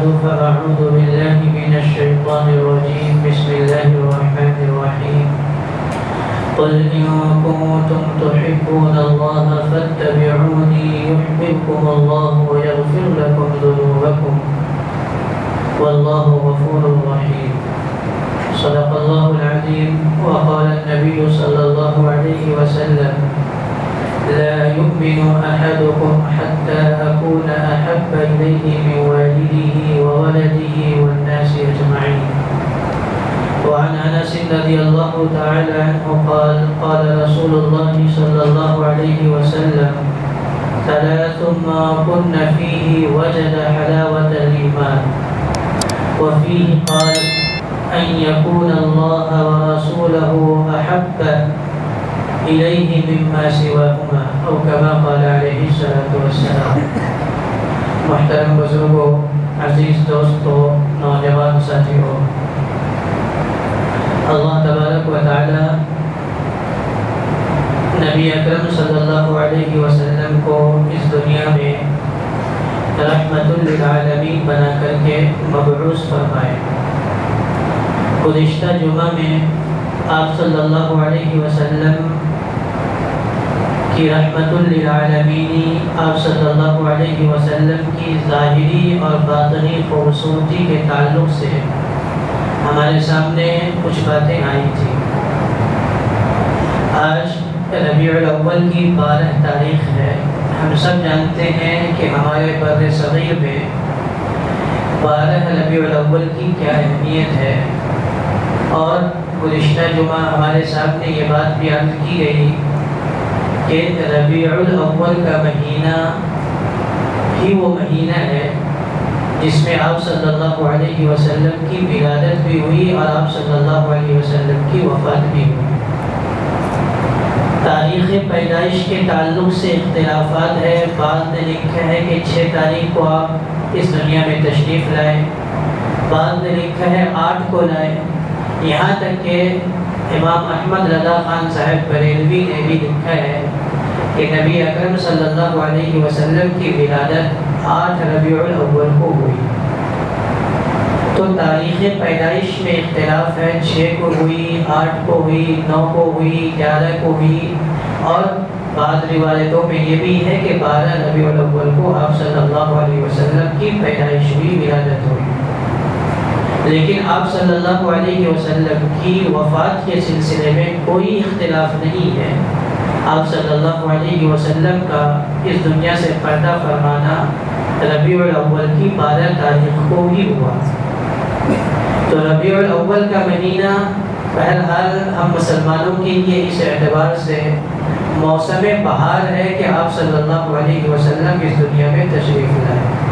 فأعوذ بالله من الشيطان الرجيم. بسم الله الرحمن الرحيم. قل إن كنتم تحبون الله فاتبعوني يحببكم الله ويغفر لكم ذنوبكم والله غفور رحيم. صدق الله العظيم. وقال النبي صلى الله عليه وسلم: لا يؤمن أحدكم حتى أكون أحب إليه من والده وولده والناس أجمعين. وعن أنس رضي الله تعالى عنه قال: قال رسول الله صلى الله عليه وسلم: ثلاث ما كن فيه وجد حلاوة الإيمان. وفيه قال: أن يكون الله ورسوله أحب إليه مما سواهما، أو كما قال عليه الصلاة والسلام. محترم بزرگوں، عزیز دوستوں، نوجوان ساتھیوں، اللہ تبارک و تعالی نبی اکرم صلی اللہ علیہ وسلم کو اس دنیا میں رحمت للعالمین بنا کر کے مبعوث فرمائے۔ گزشتہ جمعہ میں آپ صلی اللہ علیہ وسلم کی رحمت للعالمین، آپ صلی اللہ علیہ وسلم کی ظاہری اور باطنی خوبصورتی کے تعلق سے ہمارے سامنے کچھ باتیں آئی تھیں۔ آج ربیع الاول کی 12 تاریخ ہے۔ ہم سب جانتے ہیں کہ ہمارے بر صغیر میں 12 ربیع الاول کی کیا اہمیت ہے، اور گزشتہ جمعہ ہمارے سامنے یہ بات بھی عرض کی گئی کہ ربیع الاول کا مہینہ ہی وہ مہینہ ہے جس میں آپ صلی اللہ علیہ وسلم کی ولادت بھی ہوئی اور آپ صلی اللہ علیہ وسلم کی وفات بھی ہوئی۔ تاریخ پیدائش کے تعلق سے اختلافات ہے۔ بعض نے لکھا ہے کہ 6 تاریخ کو آپ اس دنیا میں تشریف لائے، بعض نے لکھا ہے 8 کو لائے، یہاں تک کہ امام احمد رضا خان صاحب بریلوی نے بھی لکھا ہے کہ نبی اکرم صلی اللہ علیہ وسلم کی ولادت 8 ربیع الاول کو ہوئی۔ تو تاریخ پیدائش میں اختلاف ہے، 6 کو ہوئی، 8 کو ہوئی، 9 کو ہوئی، 11 کو ہوئی، اور بعض روایتوں میں یہ بھی ہے کہ 12 ربیع الاول کو آپ صلی اللہ علیہ وسلم کی پیدائش ہوئی، ولادت ہوئی۔ لیکن آپ صلی اللہ علیہ وسلم کی وفات کے سلسلے میں کوئی اختلاف نہیں ہے۔ آپ صلی اللہ علیہ وسلم کا اس دنیا سے پردہ فرمانا ربیع الاول کی 12 تاریخ کو ہی ہوا۔ تو ربیع الاول کا مہینہ بہرحال ہم مسلمانوں کے لیے اس اعتبار سے موسم بہار ہے کہ آپ صلی اللہ علیہ وسلم اس دنیا میں تشریف لائے۔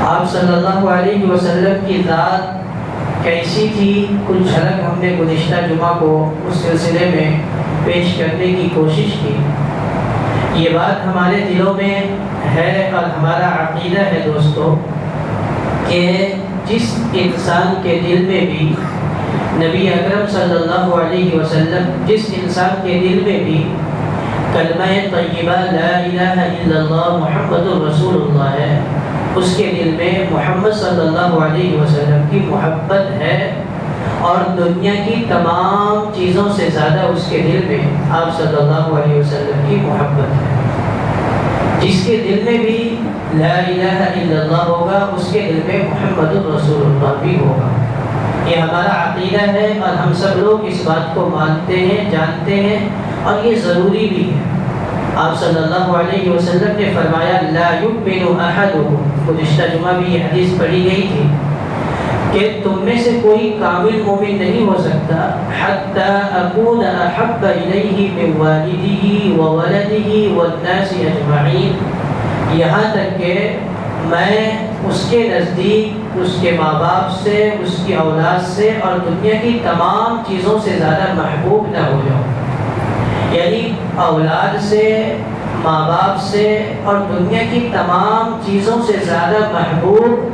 آپ صلی اللہ علیہ وسلم کی ذات کیسی تھی، کچھ جھلک ہم نے گزشتہ جمعہ کو اس سلسلے میں پیش کرنے کی کوشش کی۔ یہ بات ہمارے دلوں میں ہے اور ہمارا عقیدہ ہے دوستو کہ جس انسان کے دل میں بھی نبی اکرم صلی اللہ علیہ وسلم، جس انسان کے دل میں بھی کلمہ طیبہ لا الہ الا اللہ محمد رسول اللہ ہے، اس کے دل میں محمد صلی اللہ علیہ وسلم کی محبت ہے، اور دنیا کی تمام چیزوں سے زیادہ اس کے دل میں آپ صلی اللہ علیہ وسلم کی محبت ہے۔ جس کے دل میں بھی لا الہ الا اللہ ہوگا، اس کے دل میں محمد رسول اللہ بھی ہوگا۔ یہ ہمارا عقیدہ ہے اور ہم سب لوگ اس بات کو مانتے ہیں، جانتے ہیں، اور یہ ضروری بھی ہے۔ آپ صلی اللہ علیہ وسلم نے فرمایا لا یؤمن احدکم، گزشتہ جمعہ بھی یہ حدیث پڑھی گئی تھی کہ تم میں سے کوئی کامل مومن نہیں ہو سکتا حتی اکون احب الیہ من والدہ وولدہ والناس اجمعین، یہاں تک کہ میں اس کے نزدیک اس کے ماں باپ سے، اس کی اولاد سے اور دنیا کی تمام چیزوں سے زیادہ محبوب نہ ہو جاؤں۔ یعنی اولاد سے، ماں باپ سے اور دنیا کی تمام چیزوں سے زیادہ محبوب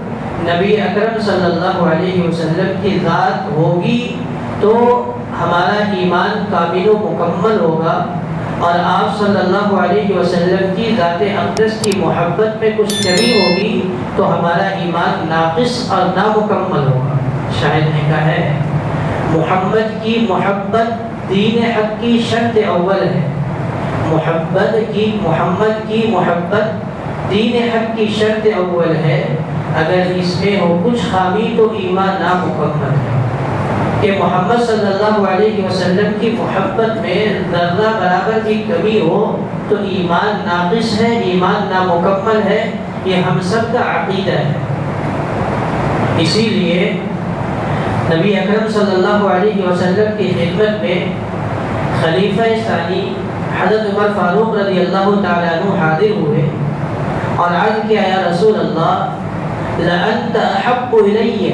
نبی اکرم صلی اللہ علیہ وسلم کی ذات ہوگی تو ہمارا ایمان کامل و مکمل ہوگا، اور آپ صلی اللہ علیہ وسلم کی ذات اقدس کی محبت میں کچھ کمی ہوگی تو ہمارا ایمان ناقص اور نامکمل ہوگا۔ شاید نے کہا ہے محمد کی محبت دین حق کی شرط اول ہے، محمد کی محبت دین حق کی شرط اول ہے، اگر اس میں ہو کچھ خامی تو ایمان نامکمل ہے۔ کہ محمد صلی اللہ علیہ وسلم کی محبت میں ذرہ برابر کی کمی ہو تو ایمان ناقص ہے، ایمان نامکمل ہے، یہ ہم سب کا عقیدہ ہے۔ اسی لیے نبی اکرم صلی اللہ علیہ وسلم کی خدمت میں خلیفہ ثانی حضرت عمر فاروق رضی اللہ تعالیٰ عنہ حاضر ہوئے اور عرض کیا یا رسول اللہ لأنت احب الی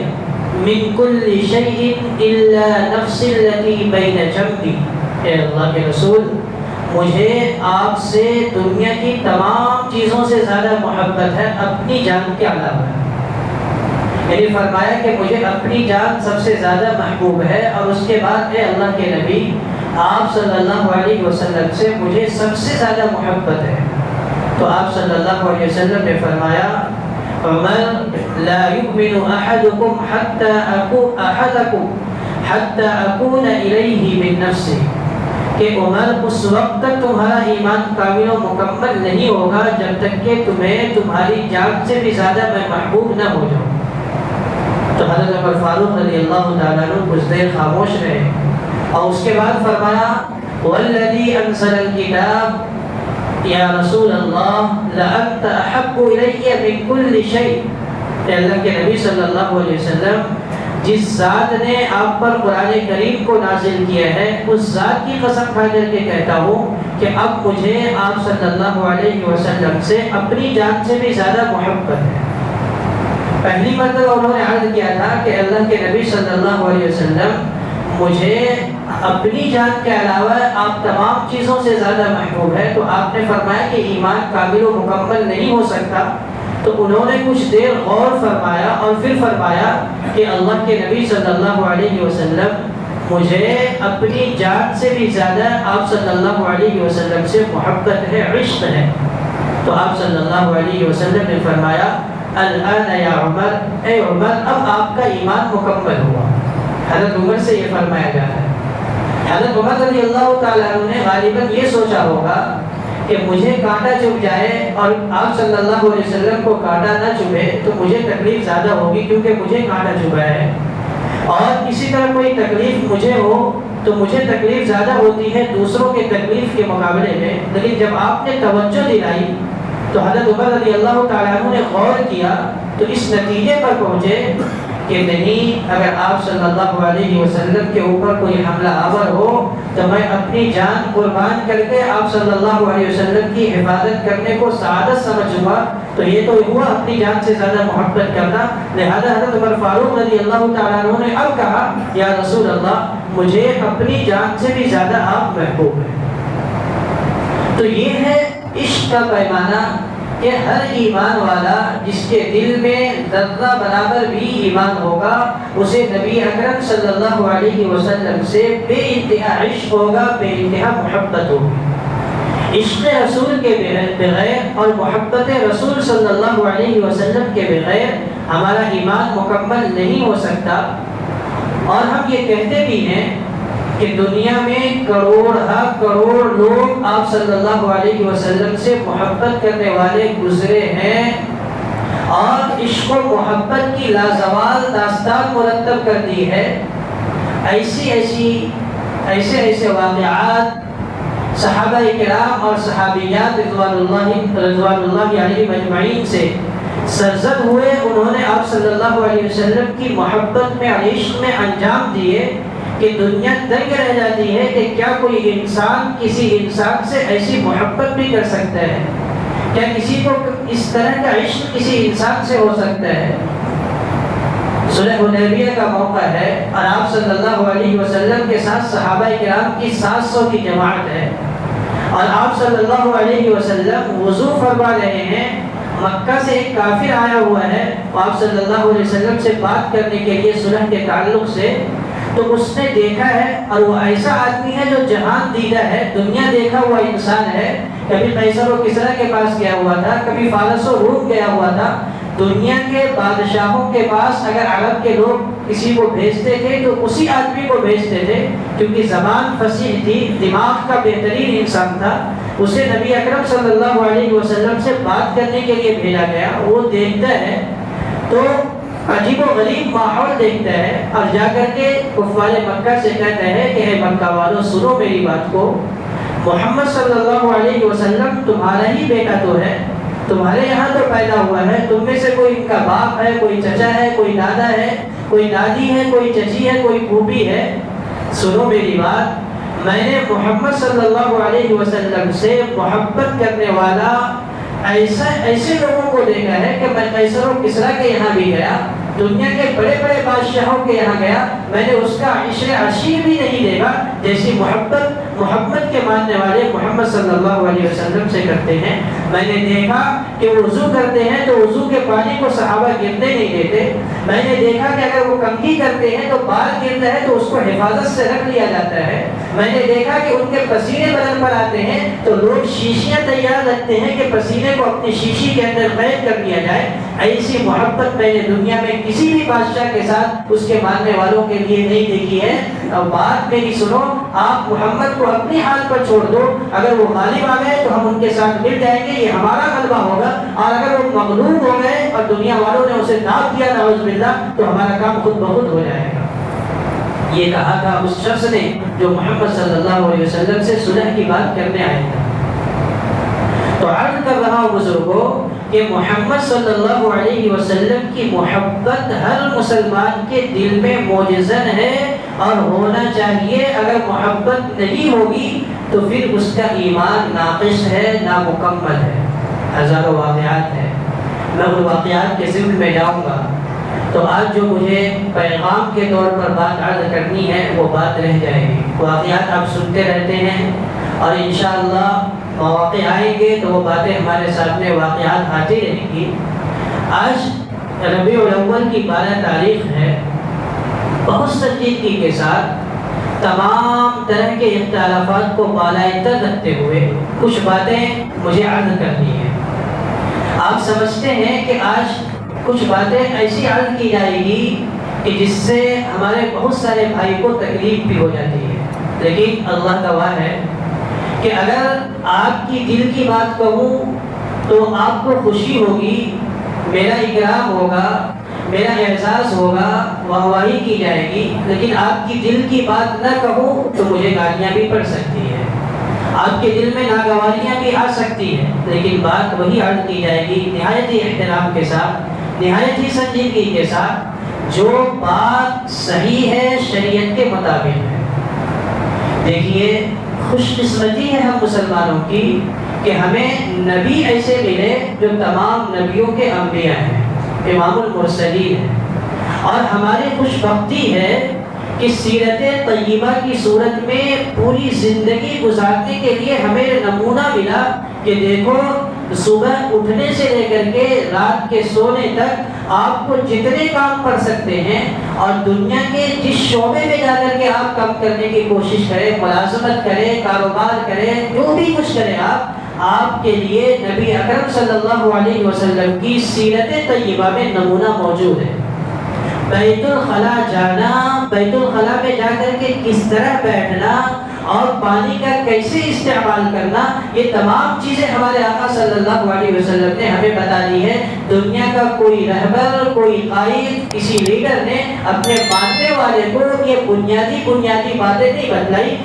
من کل شیء الا نفس التي بین جنبی، اے اللہ کے رسول مجھے آپ سے دنیا کی تمام چیزوں سے زیادہ محبت ہے اپنی جان کے علاوہ۔ یعنی فرمایا کہ مجھے اپنی جان سب سے زیادہ محبوب ہے، اور اس کے بعد اے اللہ کے نبی آپ صلی اللہ علیہ وسلم سے مجھے سب سے زیادہ محبت ہے۔ تو آپ صلی اللہ علیہ وسلم نے فرمایا عمر لا يؤمن احدكم حتى اكون الیہ من نفسه، کہ عمر اس وقت تک تمہارا ایمان کامل و مکمل نہیں ہوگا جب تک کہ تمہیں تمہاری جان سے بھی زیادہ میں محبوب نہ ہو جاؤں۔ تو حضرت عمر فاروق رضی اللہ تعالیٰ عنہ کچھ دیر خاموش رہے اور اس کے بعد فرمایا والذی انزل الکتاب یا رسول اللہ لأنت احب الی من کل شیء، کہ اللہ کے نبی صلی اللہ علیہ وسلم جس ذات نے آپ پر قرآن کریم کو نازل کیا ہے اس ذات کی قسم کھا کر کے کہتا ہوں کہ اب مجھے آپ صلی اللہ علیہ وسلم سے اپنی جان سے بھی زیادہ محبت ہے۔ پہلی مرتبہ انہوں نے عرض کیا تھا کہ اللہ کے نبی صلی اللہ علیہ وسلم مجھے اپنی جان کے علاوہ آپ تمام چیزوں سے زیادہ محبوب ہے، تو آپ نے فرمایا کہ ایمان کامل و مکمل نہیں ہو سکتا۔ تو انہوں نے کچھ دیر غور فرمایا اور پھر فرمایا کہ اللہ کے نبی صلی اللہ علیہ وسلم مجھے اپنی جان سے بھی زیادہ آپ صلی اللہ علیہ وسلم سے محبت ہے، عشق ہے۔ تو آپ صلی اللہ علیہ وسلم نے فرمایا الآن یا عمر، اے عمر اب آپ کا ایمان مکمل ہوا۔ حضرت عمر سے یہ فرمایا جاتا ہے۔ حضرت عمر رضی اللہ تعالیٰ عنہ نے غالباً یہ سوچا ہوگا کہ مجھے کانٹا چبھ جائے اور آپ صلی اللہ علیہ وسلم کو کانٹا نہ چبھے تو مجھے تکلیف زیادہ ہوگی کیونکہ مجھے کانٹا چبھا ہے، اور اسی طرح کوئی تکلیف مجھے ہو تو مجھے تکلیف زیادہ ہوتی ہے دوسروں کے تکلیف کے مقابلے میں۔ لیکن جب آپ نے توجہ دلائی تو حضرت عمر رضی اللہ تعالیٰ عنہ نے غور کیا تو اس نتیجے پر پہنچے کہ نہیں، اگر آپ صلی اللہ علیہ وسلم کے اوپر کوئی حملہ آور ہو تو میں اپنی جان قربان کر کے آپ صلی اللہ علیہ وسلم کی حفاظت کرنے کو سعادت سمجھوں گا۔ تو یہ تو ہوا اپنی جان سے زیادہ محبت کرنا۔ لہذا حضرت عمر فاروق رضی اللہ تعالیٰ عنہ نے اب کہا یا رسول اللہ مجھے اپنی جان سے بھی زیادہ آپ محبوب ہیں۔ تو یہ ہے عشق کا پیمانہ کہ ہر ایمان والا جس کے دل میں ذرہ برابر بھی ایمان ہوگا اسے نبی اکرم صلی اللہ علیہ وسلم سے بے انتہا عشق ہوگا، بے انتہا محبت ہوگی۔ عشق رسول کے بغیر اور محبت رسول صلی اللہ علیہ وسلم کے بغیر ہمارا ایمان مکمل نہیں ہو سکتا۔ اور ہم یہ کہتے بھی ہیں کہ دنیا میں کروڑ لوگ آپ صلی اللہ علیہ وسلم سے محبت کرنے والے گزرے ہیں، اور عشق و محبت کی لازوال داستان مرتب کر دی ہے۔ ایسے واقعات صحابہ کرام اور صحابیات رضوان اللہ علیہم اجمعین سے سرزد ہوئے، انہوں نے آپ صلی اللہ علیہ وسلم کی محبت میں عشق میں انجام دیے کہ دنیا دنگ رہ جاتی ہے کہ کیا کوئی انسان کسی انسان سے ایسی محبت بھی کر سکتا ہے؟ کیا کسی کو اس طرح کا عشق کسی انسان سے ہو سکتا ہے؟ صلح حدیبیہ کا موقع ہے اور آپ صلی اللہ علیہ وسلم کے ساتھ صحابہ کرام کی 700 کی جماعت ہے، اور آپ صلی اللہ علیہ وسلم وضو فرما رہے ہیں۔ مکہ سے ایک کافر آیا ہوا ہے، آپ صلی اللہ علیہ وسلم سے بات کرنے کے لیے صلح کے تعلق سے۔ تو اس نے دیکھا ہے، اور وہ ایسا آدمی ہے جو جہان دیدہ ہے، دنیا دیکھا ہوا انسان ہے. کبھی قیصر و کسریٰ کے پاس گیا ہوا تھا، کبھی فارس و روم گیا ہوا تھا. دنیا کے بادشاہوں کے پاس اگر عرب کے لوگ کسی کو بھیجتے تھے تو اسی آدمی کو بھیجتے تھے، کیونکہ زبان فصیح تھی، دماغ کا بہترین انسان تھا. اسے نبی اکرم صلی اللہ علیہ وسلم سے بات کرنے کے لیے بھیجا گیا. وہ دیکھتا ہے تو عجیب و غریب ماحول دیکھتا ہے، اور جا کر کے کفار مکہ سے کہتا ہے کہ اے مکہ والو سنو میری بات کو، محمد صلی اللہ علیہ وسلم تمہارا ہی بیٹا تو ہے، تمہارے یہاں تو پیدا ہوا ہے. تم میں سے کوئی ان کا باپ ہے، کوئی چچا ہے، کوئی دادا ہے، کوئی دادی ہے، کوئی چچی ہے، کوئی پھوپھی ہے. سنو میری بات، میں نے محمد صلی اللہ علیہ وسلم سے محبت کرنے والا ایسے لوگوں کو دیکھا ہے کہ میں قیصر و کسریٰ کے یہاں بھی گیا، دنیا کے بڑے بڑے بادشاہوں کے یہاں گیا، میں نے اس کا عشر عشیر بھی نہیں دیکھا جیسی محبت محمد کے ماننے والے محمد صلی اللہ علیہ وسلم سے کرتے ہیں. میں نے دیکھا کہ وہ وضو کرتے ہیں تو وضو کے پانی کو صحابہ گرنے نہیں دیتے. میں نے دیکھا کہ اگر وہ کنگھی کرتے ہیں تو بال گرتا ہے تو اس کو حفاظت سے رکھ لیا جاتا ہے. میں نے دیکھا کہ ان کے پسینے بدن پر آتے ہیں تو لوگ شیشیاں تیار رکھتے ہیں کہ پسینے کو اپنی شیشی کے اندر قید کر دیا جائے. ایسی محبت میں نے دنیا میں کسی بھی بادشاہ کے ساتھ اس کے ماننے والوں کے لیے نہیں دیکھی ہے. اب بات میری سنو، آپ محمد کو اپنی حال پر چھوڑ دو. اگر وہ غالب آ گئے تو ہم ان کے ساتھ مل جائیں گے، یہ ہمارا غلبہ ہوگا. اور اگر وہ مغلوب ہو گئے اور دنیا والوں نے اسے ناپ دیا نعوذ باللہ، تو ہمارا کام خود بخود ہو جائے گا. یہ کہا تھا اس شخص نے جو محمد صلی اللہ علیہ وسلم سے صلح کی بات کرنے آیا تھا. تو عرض کر رہا ہوں بزرگوں کہ محمد صلی اللہ علیہ وسلم کی محبت ہر مسلمان کے دل میں موجزن ہے اور ہونا چاہیے. اگر محبت نہیں ہوگی تو پھر اس کا ایمان ناقص ہے، نامکمل ہے. ہزاروں واقعات ہیں، میں ان واقعات کے ذکر میں جاؤں گا. تو آج جو مجھے پیغام کے طور پر بات عرض کرنی ہے وہ بات رہ جائے گی. واقعات آپ سنتے رہتے ہیں اور انشاءاللہ مواقع آئیں گے تو وہ باتیں ہمارے سامنے واقعات آتی رہیں گی. آج ربیع الاول کی 12 تاریخ ہے. بہت سنجیدگی کے ساتھ تمام طرح کے اختلافات کو بالائے تر رکھتے ہوئے کچھ باتیں مجھے عرض کرنی ہیں. آپ سمجھتے ہیں کہ آج کچھ باتیں ایسی عرض کی جائے گی کہ جس سے ہمارے بہت سارے بھائی کو تکلیف بھی ہو جاتی ہے، لیکن اللہ گواہ ہے کہ اگر آپ کی دل کی بات کہوں تو آپ کو خوشی ہوگی، میرا اکرام ہوگا، میرا احساس ہوگا، واہواہی کی جائے گی. لیکن آپ کی دل کی بات نہ کہوں تو مجھے گالیاں بھی پڑ سکتی ہیں، آپ کے دل میں ناگواریاں بھی آ سکتی ہیں. لیکن بات وہی عرض کی جائے گی نہایت ہی احترام کے ساتھ، نہایت ہی سنجیدگی کے ساتھ، جو بات صحیح ہے، شریعت کے مطابق ہے. دیکھیے، خوش قسمتی ہے ہم مسلمانوں کی کہ ہمیں نبی ایسے ملے جو تمام نبیوں کے انبیاء ہیں، امام المرسلین ہیں. اور ہماری خوش بختی ہے کہ سیرت طیبہ کی صورت میں پوری زندگی گزارنے کے لیے ہمیں نمونہ ملا کہ دیکھو، صبح اٹھنے سے لے کر کے رات کے سونے تک آپ کو جتنے کام کر سکتے ہیں اور دنیا کے جس شعبے میں جا کر کے آپ کام کرنے کی کوشش کریں، ملازمت کریں، کاروبار کریں، جو بھی کچھ کریں آپ کے لیے نبی اکرم صلی اللہ علیہ وسلم کی سیرت طیبہ میں نمونہ موجود ہے. بیت الخلا جانا، بیت الخلا میں جا کر کے کس طرح بیٹھنا اور پانی کا کیسے استعمال کرنا، یہ تمام چیزیں ہمارے آقا صلی اللہ علیہ وسلم نے ہمیں بتا دی ہے. دنیا کا کوئی رہبر، کوئی قائد، کسی لیڈر نے اپنے ماننے والے کو یہ بنیادی باتیں نہیں بتلائی.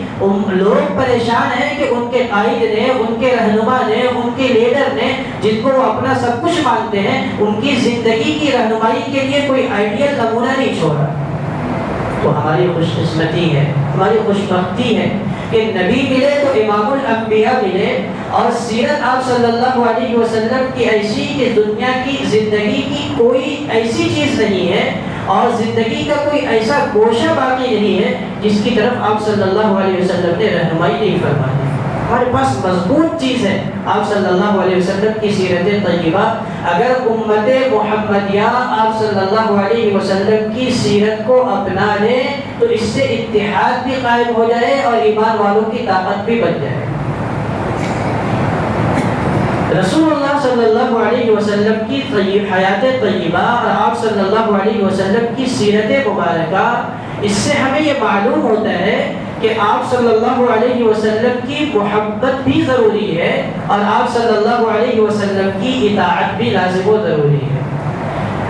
لوگ پریشان ہیں کہ ان کے قائد نے، ان کے رہنما نے، ان کے لیڈر نے، جن کو وہ اپنا سب کچھ مانتے ہیں، ان کی زندگی کی رہنمائی کے لیے کوئی آئیڈیل نمونہ نہیں چھوڑا. تو ہماری خوش قسمتی ہے، ہماری خوش بختی ہے کہ نبی ملے تو امام الانبیاء ملے، اور سیرت آپ صلی اللہ علیہ وسلم کی ایسی کہ دنیا کی زندگی کی کوئی ایسی چیز نہیں ہے اور زندگی کا کوئی ایسا گوشہ باقی نہیں ہے جس کی طرف آپ صلی اللہ علیہ وسلم نے رہنمائی نہیں فرمائی. ہمارے پاس مضبوط چیز ہے آپ صلی اللہ علیہ وسلم کی سیرت طیبہ. اگر امت محمدیہ آپ صلی اللہ علیہ وسلم کی سیرت کو اپنا لے تو اس سے اتحاد بھی قائم ہو جائے اور ایمان والوں کی طاقت بھی بن جائے۔ رسول اللہ صلی اللہ علیہ وسلم کی حیات طیبہ اور آپ صلی اللہ علیہ وسلم کی سیرت مبارکہ، اس سے ہمیں یہ معلوم ہوتا ہے کہ آپ صلی اللہ علیہ وسلم کی محبت بھی ضروری ہے اور آپ صلی اللہ علیہ وسلم کی اطاعت بھی لازم و ضروری ہے۔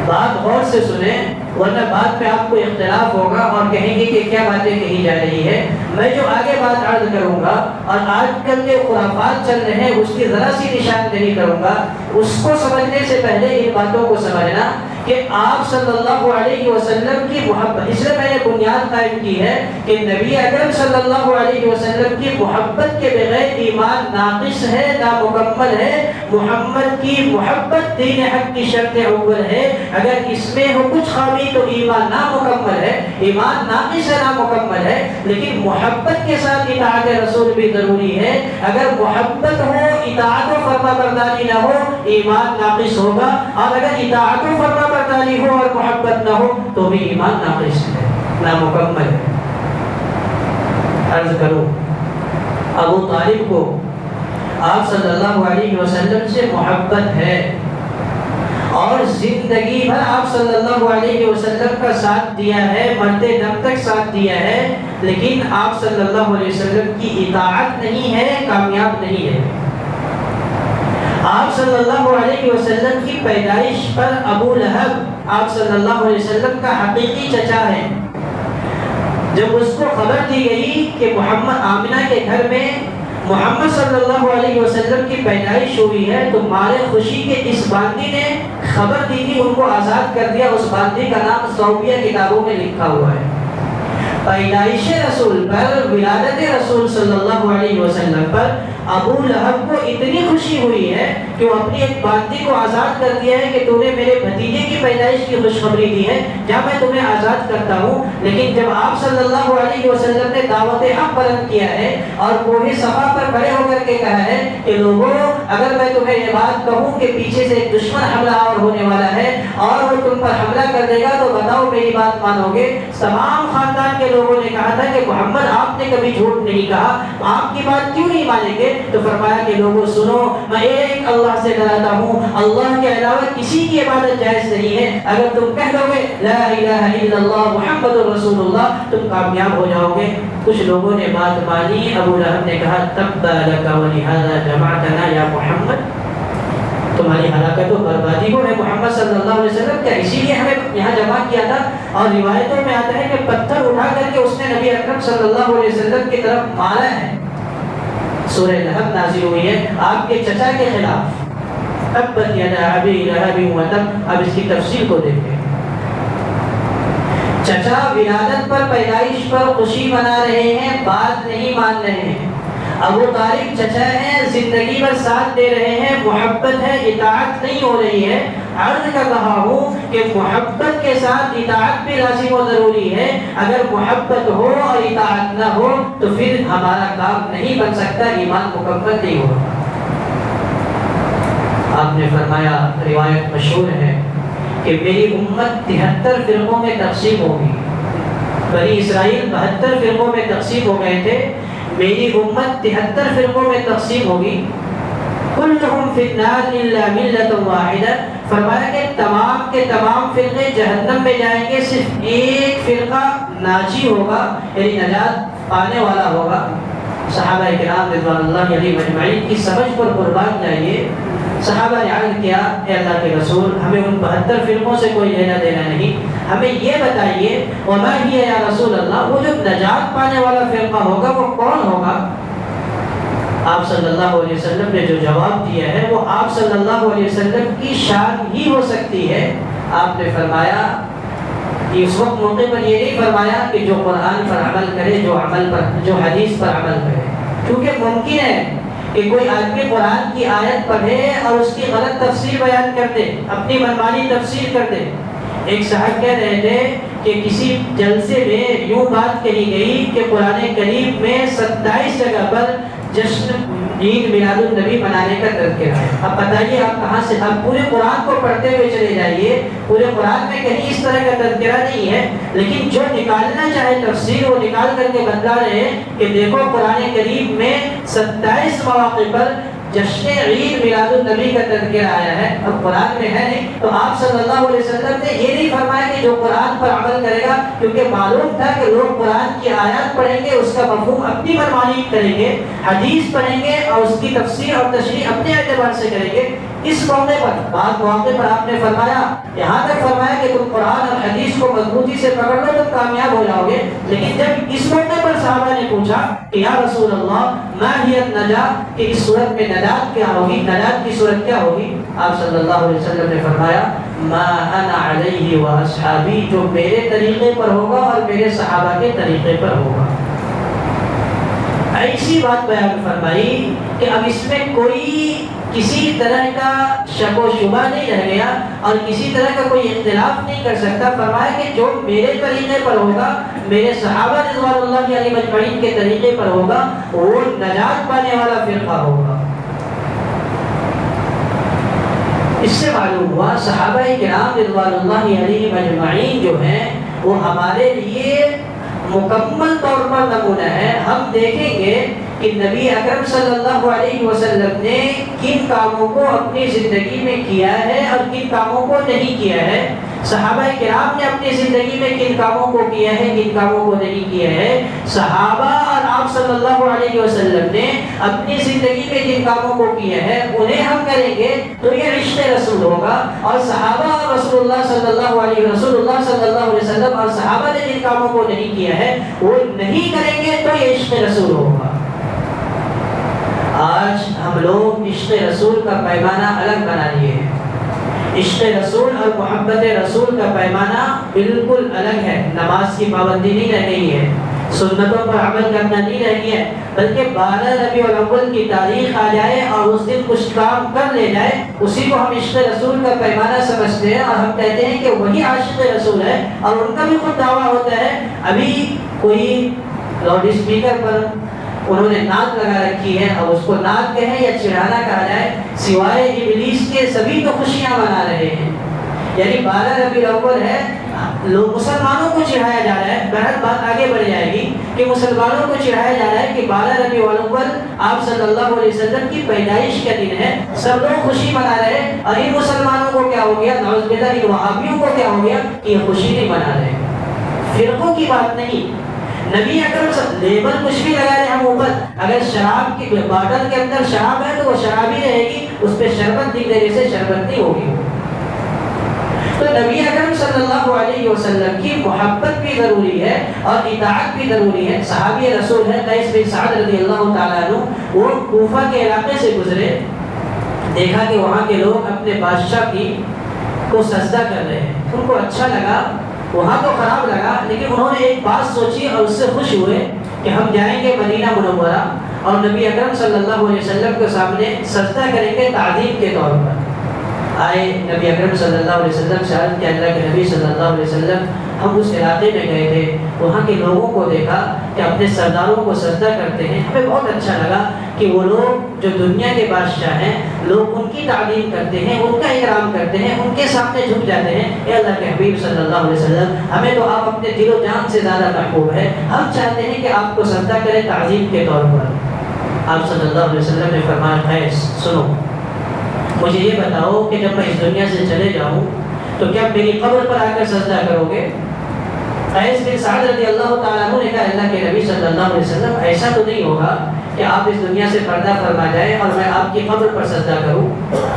بات غور سے سنیں ورنہ بعد میں آپ کو اختلاف ہوگا اور کہیں گے کہ کیا باتیں کہی جا رہی ہے۔ میں جو آگے بات عرض کروں گا اور آج کل کے خرافات چل رہے ہیں اس کی ذرا سی نشاندہی کروں گا، اس کو سمجھنے سے پہلے ان باتوں کو سمجھنا کہ آپ صلی اللہ علیہ وسلم کی محبت، اس لیے میں نے بنیاد قائم کی ہے کہ نبی اکرم صلی اللہ علیہ وسلم کی محبت کے بغیر ایمان ناقص ہے، نامکمل ہے۔ محمد کی محبت دین حق کی شرط اول ہے، اگر اس میں ہو کچھ خامی تو ایمان نامکمل ہے، ایمان ناقص ہے، نامکمل ہے۔ لیکن محبت کے ساتھ اطاعت رسول بھی ضروری ہے، اگر محبت ہو اطاعت و فرما برداری نہ ہو ایمان ناقص ہوگا، اور اگر اطاعت و فرما برداری ہو اور محبت نہ ہو تو بھی ایمان ناقص ہے، نامکمل ہے۔ عرض کرو ابو طالب کو آپ صلی اللہ علیہ وسلم سے محبت ہے اور زندگی بھر آپ صلی اللہ علیہ وسلم کا ساتھ دیا ہے، مرتے دم تک ساتھ دیا ہے، لیکن آپ صلی اللہ علیہ وسلم کی اطاعت نہیں ہے، کامیاب نہیں ہے۔ آپ صلی اللہ علیہ وسلم کی پیدائش پر ابو لہب آپ صلی اللہ علیہ وسلم کا حقیقی چچا ہے۔ جب اس کو خبر دی گئی کہ محمد آمنہ کے گھر میں محمد صلی اللہ علیہ وسلم کی پیدائش ہوئی ہے تو مارے خوشی کے اس باندی نے خبر دی تھی، ان کو آزاد کر دیا۔ اس باندی کا نام صوبیہ کتابوں میں لکھا ہوا ہے۔ پیدائش رسول پر، ولادت رسول صلی اللہ علیہ وسلم پر ابو لہب کو اتنی خوشی ہوئی ہے کہ وہ اپنی ایک باندی کو آزاد کر دیا ہے کہ تو نے میرے بھتیجے کی پیدائش کی خوشخبری دی ہے، جہاں میں تمہیں آزاد کرتا ہوں۔ لیکن جب آپ صلی اللہ علیہ وسلم نے دعوت حق بلند کیا ہے اور کوہ صفا پر کھڑے ہو کر کے کہا ہے کہ لوگوں اگر میں تمہیں یہ بات کہوں کہ پیچھے سے ایک دشمن حملہ آور ہونے والا ہے اور وہ تم پر حملہ کر دے گا تو بتاؤ میری بات مانو گے؟ تمام خاندان کے لوگوں نے کہا تھا کہ محمد آپ نے کبھی جھوٹ نہیں کہا، آپ کی بات کیوں نہیں مانیں گے؟ تو فرمایا کہ لوگوں سنو، میں ایک اللہ سے ڈراتا ہوں، اللہ کے علاوہ کسی کی عبادت جائز نہیں ہے۔ اگر تم کہہ دو گے لا الہ الا اللہ محمد رسول اللہ تم کامیاب ہو جاؤ گے۔ کچھ لوگوں نے بات مانی، ابو لہب نے کہا تبا لک ولہذا جمعتنا یا محمد، تمہاری ہلاکت و بربادی کو ہے محمد صلی اللہ علیہ وسلم، کیا اسی لیے ہمیں یہاں جمع کیا تھا؟ اور روایتوں میں آتا ہے کہ پتھر اٹھا کر کے اس نے نبی اکرم صلی اللہ علیہ وسلم کی طرف مارا ہے۔ سورہ لہب نازل ہوئی ہے آپ کے چچا کے خلاف، تبت یدا ابی لہب وتب۔ اب اس کی تفصیل کو دیکھیں۔ چچا ولادت پر، پیدائش پر خوشی منا رہے ہیں، بات نہیں مان رہے ہیں۔ ابو طالب چچا ہیں، زندگی بھر ساتھ دے رہے ہیں، محبت ہے، اطاعت نہیں ہو رہی ہے۔ عرض کر رہا ہوں کہ محبت کے ساتھ اطاعت بھی لازم و ضروری ہے۔ اگر محبت ہو اور اطاعت نہ ہو تو پھر ہمارا کام نہیں بن سکتا، ایمان مکمل نہیں ہوگا۔ آپ نے فرمایا، روایت مشہور ہے کہ میری امت 73 فرقوں میں تقسیم ہوگی۔ بنی اسرائیل 72 فرقوں میں تقسیم ہو گئے تھے، میری امت 73 فرقوں میں تقسیم ہوگی۔ کلہم فی النار الا ملۃ واحدہ، فرمایا کہ تمام کے تمام فرقے جہنم میں جائیں گے، صرف ایک فرقہ ناجی ہوگا، یعنی نجات پانے والا ہوگا۔ صحابہ کرام رضوان اللہ علیہم اجمعین کی سمجھ پر قربان جائیے۔ صحابہ نے عرض کیا اے اللہ کے رسول، ہمیں ان 72 فرقوں سے کوئی لینا دینا نہیں، ہمیں یہ بتائیے وما ہی یا رسول اللہ، وہ جو نجات پانے والا فرقہ ہوگا وہ کون ہوگا؟ آپ صلی اللہ علیہ وسلم نے جو جواب دیا ہے وہ آپ صلی اللہ علیہ وسلم کی شان ہی ہو سکتی ہے۔ آپ نے فرمایا، اس وقت موقع پر یہ نہیں فرمایا کہ جو قرآن پر عمل کرے، جو حدیث پر عمل کرے، کیونکہ ممکن ہے کہ کوئی آدمی قرآن کی آیت پڑھے اور اس کی غلط تفسیر بیان کر دے، اپنی منمانی تفسیر کر دے۔ ایک صاحب کہہ رہے تھے کہ کسی جلسے میں یوں بات کہی گئی کہ قرآن کریم میں 27 جگہ پر جشن عید میلاد النبی منانے کا تذکرہ ہے۔ اب بتائیے آپ کہاں سے، اب پورے قرآن کو پڑھتے ہوئے چلے جائیے، پورے قرآن میں کہیں اس طرح کا تذکرہ نہیں ہے، لیکن جو نکالنا چاہے تفسیر وہ نکال کر کے بتلا رہے ہیں کہ دیکھو قرآن کریم میں 27 مواقع پر جشن عید میلاد النبی کا تذکرہ آیا ہے۔ اب قرآن میں ہے نہیں تو آپ صلی اللہ علیہ وسلم نے یہ نہیں فرمایا کہ جو قرآن پر عمل کرے گا، کیونکہ معلوم تھا کہ لوگ قرآن کی آیات پڑھیں گے، اس کا مفہوم اپنی منمانی کریں گے، حدیث پڑھیں گے اور اس کی تفسیر اور تشریح اپنے اعتبار سے کریں گے۔ اس موقع پر بعض مواقع پر آپ نے فرمایا، یہاں تک فرمایا کہ تم قرآن اور حدیث کو مضبوطی سے پکڑ لو تم کامیاب ہو جاؤ گے، لیکن جب اس موقع پر صحابہ نے پوچھا کہ یا رسول اللہ ما ہی النجات، کہ اس صورت میں نجات کیا ہوگی، نجات کی صورت کیا ہوگی، آپ صلی اللہ علیہ وسلم نے فرمایا ما انا علیہ و اصحابی، جو میرے طریقے پر ہوگا اور میرے صحابہ کے طریقے پر ہوگا۔ ایسی بات بیان فرمائی کہ اب اس میں کوئی کسی طرح کا شک و شبہ نہیں رہ گیا اور کسی طرح کا کوئی اختلاف نہیں کر سکتا۔ فرمایا کہ جو میرے طریقے پر ہوگا، میرے صحابہ رضوان اللہ علیہ مجمعین کے طریقے پر ہوگا، وہ نجات پانے والا فرقہ ہوگا۔ اس سے معلوم ہوا صحابہ کرام رضوان اللہ علیہ مجمعین جو ہیں وہ ہمارے لیے مکمل طور پر نمونہ ہے۔ ہم دیکھیں گے کہ نبی اکرم صلی اللہ علیہ وسلم نے کن کاموں کو اپنی زندگی میں کیا ہے اور کن کاموں کو نہیں کیا ہے، صحابہ کرام نے اپنی زندگی میں کن کاموں کو کیا ہے، کن کاموں کو نہیں کیا ہے، صحابہ اور آپ صلی اللہ علیہ وسلم نے اپنی زندگی میں جن کاموں کو کیا ہے انہیں ہم کریں گے تو یہ عشق رسول ہوگا، اور صحابہ اور رسول اللہ صلی اللہ علیہ وسلم اور صحابہ نے جن کاموں کو نہیں کیا ہے وہ نہیں کریں گے تو یہ عشق رسول ہوگا۔ آج ہم لوگ عشق رسول کا پیمانہ الگ بنا لیے ہیں۔ عشق رسول اور محبت رسول کا پیمانہ بالکل الگ ہے۔ نماز کی پابندی نہیں رہ گئی ہے، سنتوں پر عمل کرنا نہیں رہ گیا ہے، بلکہ 12 ربیع الاول کی تاریخ آ جائے اور اس دن کچھ کام کر لے جائے اسی کو ہم عشق رسول کا پیمانہ سمجھتے ہیں اور ہم کہتے ہیں کہ وہی عاشق رسول ہے، اور ان کا بھی خود دعویٰ ہوتا ہے۔ ابھی کوئی لاؤڈ اسپیکر پر انہوں نے نعت لگا رکھی ہے، اب اس کو نعت کہیں یا چڑھانا کہا جائے، سوائے ابلیس کے سبھی تو خوشیاں منا رہے ہیں۔ یعنی 12 ربیع الاول ہے، لوگ مسلمانوں کو چڑھایا جا رہا ہے، بہت بات آگے بڑھ جائے گی کہ مسلمانوں کو چڑھایا جا رہا ہے کہ 12 ربیع الاول آپ صلی اللہ علیہ وسلم کی پیدائش کا دن ہے، سب لوگ خوشی منا رہے ہیں، اور ان مسلمانوں کو کیا ہو گیا، نعوذ باللہ ان وہابیوں کو کیا ہو گیا کہ یہ خوشی نہیں منا رہے۔ فرقوں کی بات نہیں، نبی اکرم صلی لیبل کچھ بھی لگا رہے ہم اوپر، اگر شراب کی باٹل کے اندر شراب ہے تو وہ شراب ہی رہے گی، اس پہ شربت دکھ رہے سے شربت نہیں ہوگی۔ تو نبی اکرم صلی اللہ علیہ وسلم کی محبت بھی ضروری ہے اور اطاعت بھی ضروری ہے۔ صحابی رسول ہے قیس بن سعد رضی اللہ تعالیٰ عنہ، وہ کوفہ کے علاقے سے گزرے، دیکھا کہ وہاں کے لوگ اپنے بادشاہ کی کو سجدہ کر رہے ہیں، ان کو اچھا لگا، وہاں تو خراب لگا، لیکن انہوں نے ایک بات سوچی اور اس سے خوش ہوئے کہ ہم جائیں گے مدینہ منورہ اور نبی اکرم صلی اللہ علیہ وسلم کے سامنے سجدہ کریں گے تعظیم کے طور پر۔ آئے نبی اکرم صلی اللہ علیہ وسلم سے عرض کہ اللہ کے نبی صلی اللہ علیہ وسلم ہم اس علاقے میں گئے تھے، وہاں کے لوگوں کو دیکھا کہ اپنے سرداروں کو سجدہ کرتے ہیں، ہمیں بہت اچھا لگا کہ وہ لوگ جو دنیا کے بادشاہ ہیں لوگ ان کی تعظیم کرتے ہیں، ان کا اکرام کرتے ہیں، ان کے سامنے جھک جاتے ہیں۔ اے اللہ کے حبیب صلی اللہ علیہ وسلم ہمیں تو آپ اپنے دل و جان سے زیادہ محبوب ہے، ہم چاہتے ہیں کہ آپ کو سجدہ کریں تعظیم کے طور پر۔ آپ صلی اللہ علیہ وسلم نے فرمایا قیس سنو، مجھے یہ بتاؤ کہ جب میں اس دنیا سے چلے جاؤں تو کیا میری قبر پر آ کر سجدہ کرو گے؟ قیس بن سعد رضی اللہ تعالیٰ عنہ نے کہا اللہ کے نبی صلی اللہ علیہ وسلم ایسا تو نہیں ہوگا کہ آپ اس دنیا سے پردہ فرما جائیں اور میں آپ کی قبر پر سجدہ کروں۔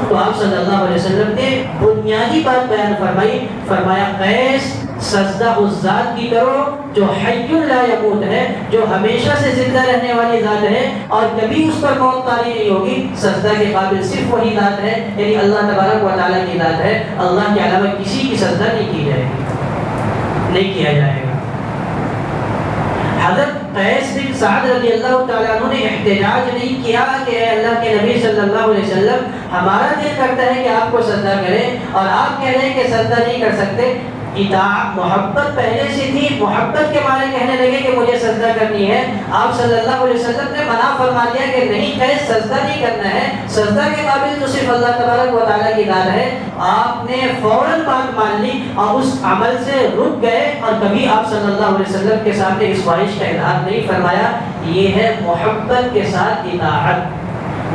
تو آپ صلی اللہ علیہ وسلم نے بنیادی بات بیان فرمائی، فرمایا قیس سجدہ اس ذات کی کرو جو حی لا یموت ہے، جو ہمیشہ سے زندہ رہنے والی ذات ہے اور کبھی اس پر موت طاری نہیں ہوگی۔ سجدہ کے قابل صرف وہی ذات ہے، یعنی اللہ تبارک و تعالیٰ کی ذات ہے، اللہ کے علاوہ کسی کی سجدہ نہیں کی جائے گی، نہیں کیا جائے گا۔ حضرت قیس بن سعد رضی اللہ تعالیٰ عنہ نے احتجاج نہیں کیا کہ اے اللہ کے نبی صلی اللہ علیہ وسلم ہمارا دل کرتا ہے کہ آپ کو سجدہ کریں اور آپ کہہ رہے ہیں کہ سجدہ نہیں کر سکتے، اطاعت محبت پہلے سے تھی، محبت کے معنی کہنے لگے کہ مجھے سجدہ کرنی ہے، آپ صلی اللہ علیہ وسلم نے منع فرما دیا کہ نہیں کہے سجدہ نہیں کرنا ہے، سجدہ کے قابل تو صرف اللہ تبارک و تعالیٰ کی ذات ہے۔ آپ نے فوراً بات مان لی اور اس عمل سے رک گئے اور کبھی آپ صلی اللہ علیہ وسلم کے سامنے اس خواہش کا اظہار نہیں فرمایا۔ یہ ہے محبت کے ساتھ اطاعت،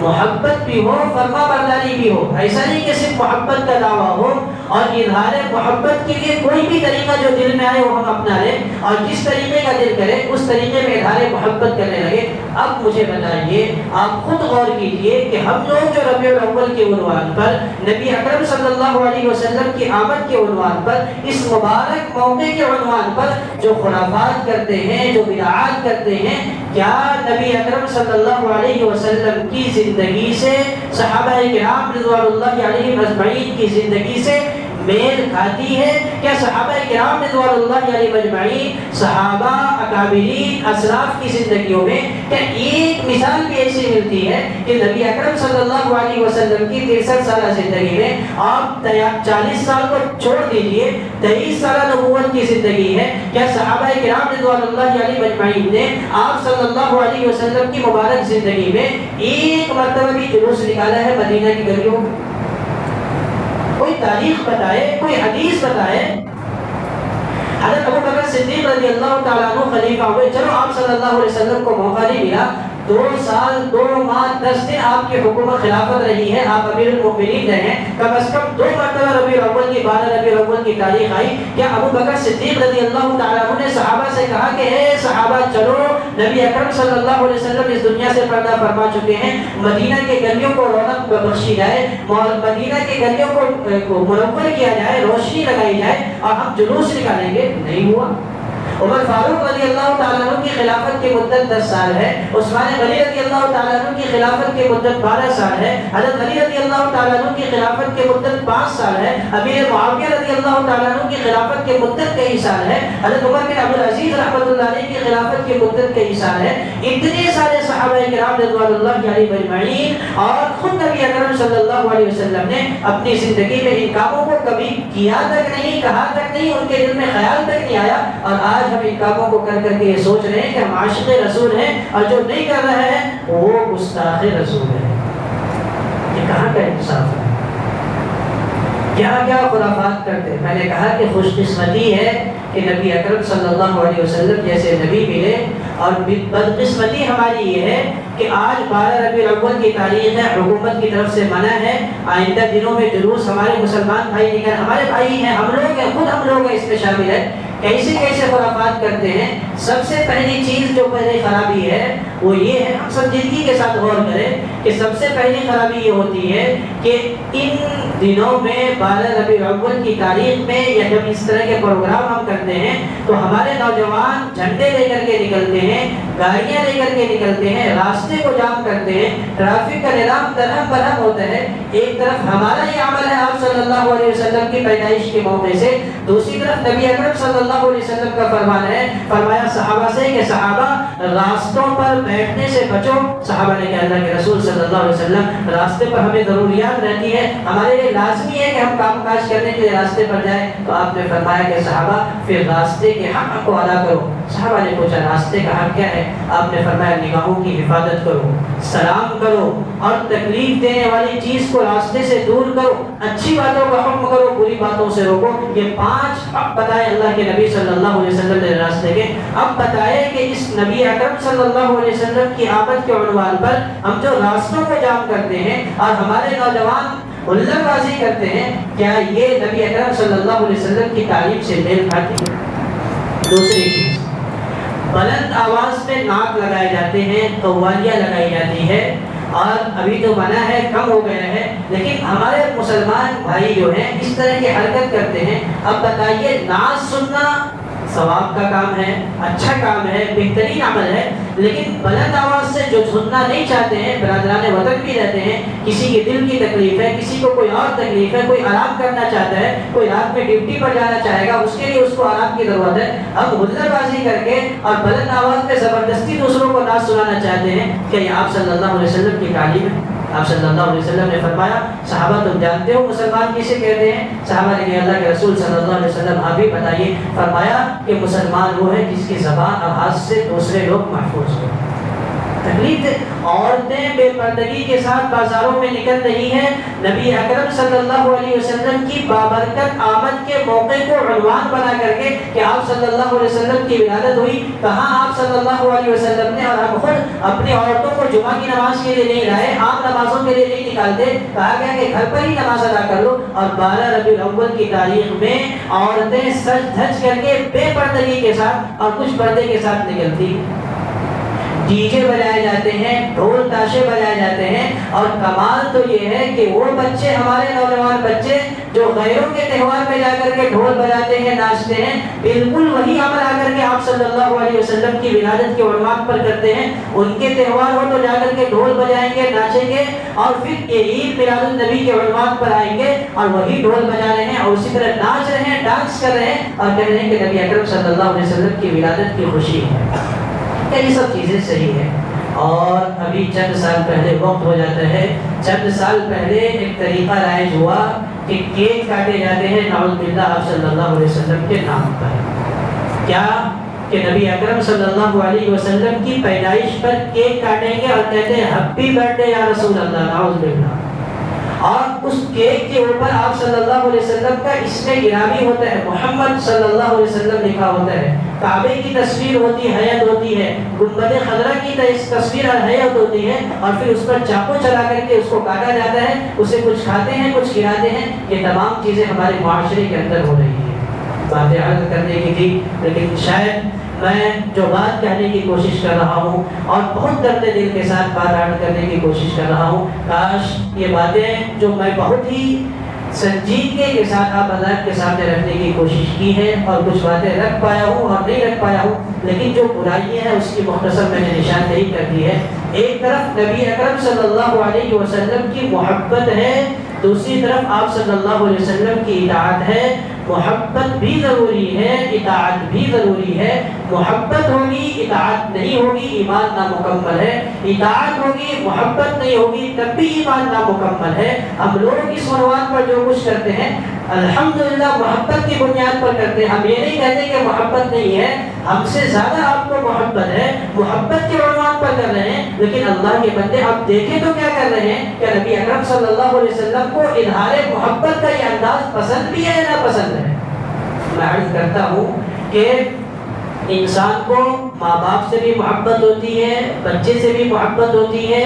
محبت بھی ہو فرما برداری بھی ہو، ایسا نہیں کہ صرف محبت کا دعویٰ ہو اور اظہار محبت کے لیے کوئی بھی طریقہ جو دل میں آئے وہ ہم اپنا لیں اور جس طریقے کا دل کرے اس طریقے میں اظہار محبت کرنے لگے۔ اب مجھے بتائیے، آپ خود غور کیجئے کہ ہم لوگ جو ربیع الاول کے عنوان پر، نبی اکرم صلی اللہ علیہ وسلم کی آمد کے عنوان پر، اس مبارک موقع کے عنوان پر جو خرافات کرتے ہیں، جو بدعات کرتے ہیں، کیا نبی اکرم صلی اللہ علیہ وسلم کی زندگی سے، صحابہ کرام رضوان اللہ علیہم اجمعین کی زندگی سے میل کھاتی ہے؟ کیا صحابہ کرام رضوان اللہ علیہم اجمعین، صحابہ اکابرین اسلاف کی زندگیوں میں کیا ایک مثال بھی ایسی ملتی ہے کہ نبی اکرم صلی اللہ علیہ وسلم کی 63 سالہ زندگی میں آپ 40 سال کو چھوڑ دیجئے 23 سالہ نبوت کی زندگی ہے، کیا صحابہ کرام رضوان اللہ علیہم اجمعین نے آپ صلی اللہ علیہ وسلم کی مبارک زندگی میں ایک مرتبہ بھی جلوس نکالا ہے مدینہ کی گلیوں میں؟ کوئی تاریخ بتائے، کوئی حدیث بتائے۔ حضرت ابو بکر صدیق رضی اللہ تعالیٰ عنہ خلیفہ ہوئے، چلو آپ صلی اللہ علیہ وسلم کو موقع نہیں ملا، 2 سال 2 ماہ 10 دن آپ کی حکومت خلافت رہی ہے، آپ امیر المؤمنین رہے ہیں، کم از کم 2 مرتبہ ربیع الاول کی 12 ربیع الاول کی تاریخ آئی، کیا ابو بکر صدیق رضی اللہ تعالیٰ عنہ نے صحابہ سے کہا کہ اے صحابہ چلو، نبی اکرم صلی اللہ علیہ وسلم اس دنیا سے پردہ فرما چکے ہیں، مدینہ کے گلیوں کو رونق بخشی جائے، مدینہ کے گلیوں کو منور کیا جائے، روشنی لگائی جائے اور ہم جلوس نکالیں گے؟ نہیں ہوا۔ عمر فاروق رضی اللہ تعالیٰ عنہ کی خلافت کی مدت 10 سال ہے، عثمان غنی رضی اللہ تعالیٰ عنہ کی خلافت کی مدت 12 سال ہے، حضرت علی رضی اللہ تعالیٰ عنہ کی خلافت کی مدت 5 سال ہے، امیر معاویہ رضی اللہ تعالیٰ عنہ کی خلافت کی مدت کئی سال ہے، حضرت عمر بن عبدالعزیز رحمۃ اللہ علیہ کی خلافت کی مدت کئی سال ہے۔ اتنے سارے صحابہ کرام رضوان اللہ علیہم اجمعین اور خود نبی اکرم صلی اللہ علیہ وسلم نے اپنی زندگی میں ان کاموں کو کبھی کیا تک نہیں، کہا تک نہیں، ان کے دل میں خیال تک نہیں آیا، اور آج ہم ان کاموں کو کر کر کے یہ سوچ رہے ہیں کہ ہم عاشق رسول ہیں، اور جو نہیں کر رہے ہیں وہ گستاخ رسول ہے۔ یہ کہاں کا انصاف ہے؟ کیا کیا خرافات کرتے ہیں۔ میں نے کہا کہ خوش قسمتی ہے کہ نبی اکرم صلی اللہ علیہ وسلم جیسے نبی ملے، اور بدقسمتی ہماری یہ ہے کہ آج 12 ربیع الاول کی تاریخ ہے، حکومت کی طرف سے منع ہے، آئندہ دنوں میں جلوس ہمارے مسلمان بھائی نکل، ہمارے بھائی ہیں، ہم لوگ ہیں، خود ہم لوگ ہیں، اس میں شامل ہے، کیسے کیسے خرافات کرتے ہیں۔ سب سے پہلی چیز جو پہلی خرابی ہے وہ یہ ہے، ہم سنجیدگی کے ساتھ غور کریں کہ سب سے پہلی خرابی یہ ہوتی ہے کہ ان دنوں میں 12 ربیع الاول کی تاریخ میں یا جب اس طرح کے پروگرام ہم کرتے ہیں تو ہمارے نوجوان جھنڈے لے کر کے نکلتے ہیں، گاڑیاں لے کر کے نکلتے ہیں، راستے کو جام کرتے ہیں، ٹریفک کا نظام درہم برہم ہوتا ہے۔ ایک طرف ہمارا یہ عمل ہے آپ صلی اللہ علیہ وسلم کی پیدائش کے موقع سے، دوسری طرف نبی اکرم صلی اللہ علیہ وسلم کا فرمان ہے، فرمایا صحابہ سے کہ صحابہ راستوں پر بیٹھنے سے بچو۔ صحابہ نے کہا اللہ کے رسول صلی اللہ علیہ وسلم راستے پر ہمیں ضروریات رہتی ہے، ہمارے لیے لازمی ہے کہ ہم کام کاج کرنے کے لیے راستے پر جائیں، تو آپ نے فرمایا کہ صحابہ پھر راستے کے حق کو ادا کرو۔ صحابہ نے پوچھا راستے کا حق کیا ہے؟ آپ نے فرمایا نگاہوں کی حفاظت کرو، سلام کرو، اور تکلیف دینے والی چیز کو راستے سے دور کرو، اچھی باتوں کا حکم کرو، بری باتوں سے روکو۔ یہ 5 حق بتائے اللہ کے نبی صلی اللہ علیہ وسلم نے راستے کے۔ اب بتائے کہ اس نبی اکرم صلی اللہ علیہ وسلم کی آمد کے عنوان پر ہم جو راستوں کو جام کرتے ہیں اور ہمارے نوجوان ہلہ بازی کرتے ہیں، کیا یہ نبی اکرم صلی اللہ علیہ وسلم کی تعلیم سے میل کھاتی ہے؟ دوسری چیز، بلند آواز میں نعت لگائے جاتے ہیں، قوالیاں لگائی جاتی ہے، اور ابھی تو منع ہے، کم ہو گیا ہے، لیکن ہمارے مسلمان بھائی جو ہیں اس طرح کی حرکت کرتے ہیں۔ اب بتائیے، نعت سننا ثواب کا کام ہے، اچھا کام ہے، بہترین عمل ہے، لیکن بلند آواز سے جو سننا نہیں چاہتے ہیں، برادران وطن بھی رہتے ہیں، کسی کے دل کی تکلیف ہے، کسی کو کوئی اور تکلیف ہے، کوئی آرام کرنا چاہتا ہے، کوئی رات میں ڈیوٹی پر جانا چاہے گا، اس کے لیے اس کو آرام کی ضرورت ہے، اب ہلہ بازی کر کے اور بلند آواز میں زبردستی دوسروں کو نعت سنانا چاہتے ہیں، کہ یہ آپ صلی اللہ علیہ وسلم کی تعلیم ہے؟ آپ صلی اللہ علیہ وسلم نے فرمایا صحابہ تم جانتے ہو مسلمان کسے کہتے ہیں؟ صحابہ نے کہا اللہ کے رسول صلی اللہ علیہ وسلم آپ بھی بتائیے۔ فرمایا کہ مسلمان وہ ہے جس کی زبان اور ہاتھ سے دوسرے لوگ محفوظ ہوں۔ تکلیف عورتیں بے پردگی کے ساتھ بازاروں میں نکل رہی ہیں، نبی اکرم صلی اللہ علیہ وسلم کی بابرکت آمد کے موقع کو عنوان بنا کر کے کہ آپ صلی اللہ علیہ وسلم کی ولادت ہوئی، کہاں آپ صلی اللہ علیہ وسلم نے، اور ہم خود اپنی عورتوں کو جمعہ کی نماز کے لیے نہیں لائے، عام نمازوں کے لیے نہیں نکالتے، کہا گیا کہ گھر پر ہی نماز ادا کر لو۔ اور 12 ربیع الاول کی تاریخ میں عورتیں سج دھج کر کے بے پردگی کے ساتھ اور کچھ پردے کے ساتھ نکلتی، ڈی جے بجائے جاتے ہیں، ڈھول تاشے بجائے جاتے ہیں، اور کمال تو یہ ہے کہ وہ بچے، ہمارے نوجوان بچے جو غیروں کے تہوار میں جا کر کے ڈھول بجاتے ہیں، ناچتے ہیں، بالکل وہی عمل آ کر کے آپ صلی اللہ علیہ وسلم کی ولادت کے عنوان پر کرتے ہیں۔ ان کے تہوار ہو تو جا کر کے ڈھول بجائیں گے، ناچیں گے، اور پھر یہ عید میلاد النبی کے عنوان پر آئیں گے اور وہی ڈھول بجا رہے ہیں اور اسی طرح ناچ رہے ہیں، ڈانس کر رہے ہیں، اور کہہ رہے ہیں کہ نبی اکرم صلی اللہ علیہ وسلم کی ولادت کی خوشی ہے۔ یہ سب چیزیں صحیح ہیں۔ اور ابھی چند سال پہلے وقت ہو جاتا ہے، چند سال پہلے ایک طریقہ رائج ہوا کہ کیک کاٹے جاتے ہیں نعوذ باللہ آپ صلی اللہ علیہ وسلم کے نام پر۔ کیا کہ نبی اکرم صلی اللہ علیہ وسلم کی پیدائش پر کیک کاٹیں گے اور کہتے ہیں ہیپی برتھ ڈے یا رسول اللہ، نعوذ باللہ، اور اس کیک کے اوپر آپ صلی اللہ علیہ وسلم کا اسم گرامی ہوتا ہے، محمد صلی اللہ علیہ وسلم لکھا ہوتا ہے، کعبے کی تصویر ہوتی ہے، حیت ہوتی ہے، گنبد خضرا کی تصویر اور حیت ہوتی ہے، اور پھر اس پر چاقو چلا کر کے اس کو کاٹا جاتا ہے، اسے کچھ کھاتے ہیں، کچھ کھلاتے ہیں۔ یہ تمام چیزیں ہمارے معاشرے کے اندر ہو رہی ہیں۔ باتیں عرض کرنے کی تھی، لیکن شاید میں جو بات کہنے کی کوشش کر رہا ہوں اور بہت درد دل کے ساتھ بات عرض کرنے کی کوشش کر رہا ہوں، کاش یہ باتیں جو میں بہت ہی سنجیدگی کے ساتھ آپ حضرات کے سامنے رکھنے کی کوشش کی ہے، اور کچھ باتیں رکھ پایا ہوں اور نہیں رکھ پایا ہوں، لیکن جو برائیاں ہیں اس کی مختصر میں نے نشاندہی کر دی ہے۔ ایک طرف نبی اکرم صلی اللہ علیہ وسلم کی محبت ہے، دوسری طرف آپ صلی اللہ علیہ وسلم کی اطاعت ہے۔ محبت بھی ضروری ہے، اطاعت بھی ضروری ہے۔ محبت ہوگی، اطاعت نہیں ہوگی، ایمان نامکمل ہے۔ اطاعت ہوگی، محبت نہیں ہوگی، تب بھی ایمان نامکمل ہے۔ ہم لوگ اس عنوان پر جو کچھ کرتے ہیں الحمدللہ محبت کی بنیاد پر کرتے ہیں۔ ہم یہ نہیں کہتے کہ محبت نہیں ہے، ہم سے زیادہ آپ کو محبت ہے، محبت کے عنوان پر کر رہے ہیں، لیکن اللہ کے بندے آپ دیکھیں تو کیا کر رہے ہیں کہ نبی اکرم صلی اللہ علیہ وسلم کو اظہار محبت کا یہ انداز پسند بھی ہے یا ناپسند ہے؟ میں عرض کرتا ہوں کہ انسان کو ماں باپ سے بھی محبت ہوتی ہے، بچے سے بھی محبت ہوتی ہے،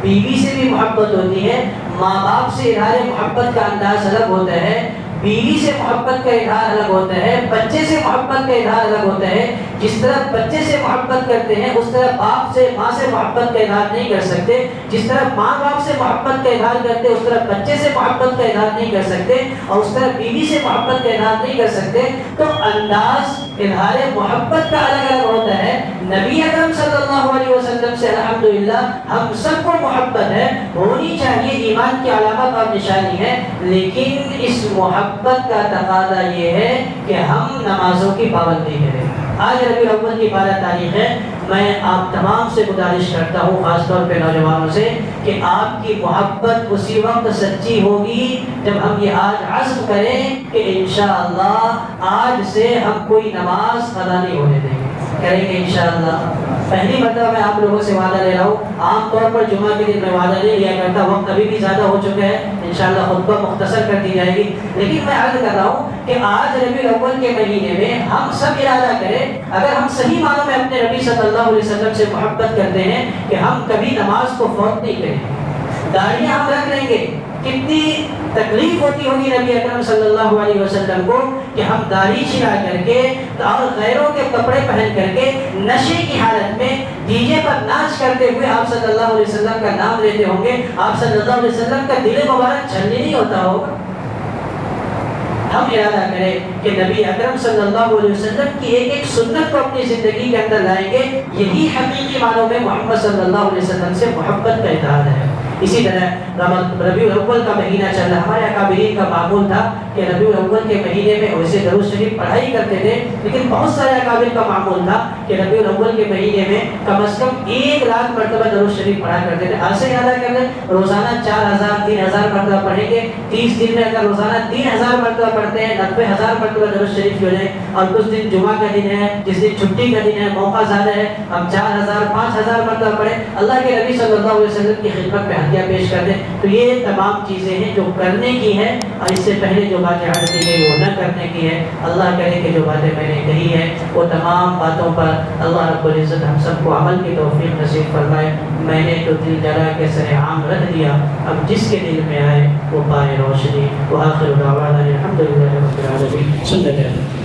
بیوی سے بھی محبت ہوتی ہے۔ ماں باپ سے اظہار محبت کا انداز الگ ہوتا ہے، بیوی سے محبت کا اظہار الگ ہوتا ہے، بچے سے محبت کا اظہار الگ ہوتا ہے۔ جس طرح بچے سے محبت کرتے ہیں اس طرح باپ سے، ماں سے محبت کا اظہار نہیں کر سکتے۔ جس طرح ماں باپ سے محبت کا اظہار کرتے اس طرح بچے سے محبت کا اظہار نہیں کر سکتے، اور اس طرح بیوی سے محبت کا اظہار نہیں کر سکتے۔ تو انداز اظہار محبت کا الگ الگ ہوتا ہے۔ نبی اکرم صلی اللہ علیہ وسلم سے الحمدللہ ہم سب کو محبت ہے، ہونی چاہیے، ایمان کی علامت اور نشانی ہے، لیکن اس محبت کا تقاضا یہ ہے کہ ہم نمازوں کی پابندی کریں۔ آج ربیع الاول کی 12 تاریخ ہے۔ میں آپ تمام سے گزارش کرتا ہوں، خاص طور پہ نوجوانوں سے، کہ آپ کی محبت اسی وقت سچی ہوگی جب ہم یہ آج عزم کریں کہ انشاءاللہ آج سے ہم کوئی نماز قضا نہیں ہونے دیں گے، کریں گے انشاءاللہ۔ پہلی مرتبہ میں آپ لوگوں سے وعدہ لے رہا ہوں، عام طور پر جمعہ کے دن میں وعدہ نہیں لیا کرتا، وقت ابھی بھی زیادہ ہو چکا ہے، انشاءاللہ خطبہ مختصر کر دی جائے گی، لیکن میں عرض کر رہا ہوں کہ آج ربیع الاول کے مہینے میں ہم سب ارادہ کریں، اگر ہم صحیح معنوں میں اپنے نبی صلی اللہ علیہ وسلم سے محبت کرتے ہیں، کہ ہم کبھی نماز کو فوت نہیں کریں گے، داڑھیاں ہم رکھ لیں گے۔ کتنی تکلیف ہوتی ہوگی نبی اکرم صلی اللہ علیہ وسلم کو کہ ہم داڑھی چھڑا کر کے اور غیروں کے کپڑے پہن کر کے نشے کی حالت میں ڈی جے پر ناچ کرتے ہوئے آپ صلی اللہ علیہ وسلم کا نام لیتے ہوں گے، آپ صلی اللہ علیہ وسلم کا دل مبارک چھلنی نہیں ہوتا ہوگا۔ ہم ارادہ کریں کہ نبی اکرم صلی اللہ علیہ وسلم کی ایک ایک سنت کو اپنی زندگی کے اندر لائیں گے، یہی حقیقی معنوں میں محمد صلی اللہ علیہ وسلم سے محبت کا اظہار ہے۔ اسی طرح ربیع الاول کا مہینہ چل رہا، ہمارے اکابرین کا معمول تھا کہ کہ ربیع الاول کے مہینے میں ویسے درود شریف پڑھائی کرتے تھے، لیکن بہت سارے اکابر کا معمول تھا کہ ربیع الاول کے مہینے میں کم از کم 1,00,000 مرتبہ درود شریف پڑھا کرتے تھے۔ آج سے یاد کر لیں، روزانہ 4,000 3,000 مرتبہ پڑھیں گے، 30 دن میں اگر روزانہ 3,000 مرتبہ پڑھتے ہیں، 90,000 مرتبہ درود شریف ہو جائے۔ اور کچھ دن جمعہ کا دن ہے، جس دن چھٹی کا دن ہے، موقع زیادہ ہے، ہم 4,000 5,000 مرتبہ پڑھیں، اللہ کے نبی صلی اللہ علیہ وسلم کی خدمت میں ہدیہ پیش کر دیں۔ تو یہ تمام چیزیں ہیں جو کرنے کی ہیں، اور اس سے پہلے جو باتیں عرض کی گئی وہ نہ کرنے کی ہے۔ اللہ کرے کہ جو باتیں میں نے کہی ہیں وہ تمام باتوں پر اللہ رب العزت ہم سب کو عمل کی توفیق نصیب فرمائے۔ میں نے تو دل جلا کے سر عام رکھ دیا، اب جس کے دل میں آئے وہ پائے روشنی۔ وآخر دعوانا الحمدللہ رب العالمین۔ سنت ہے۔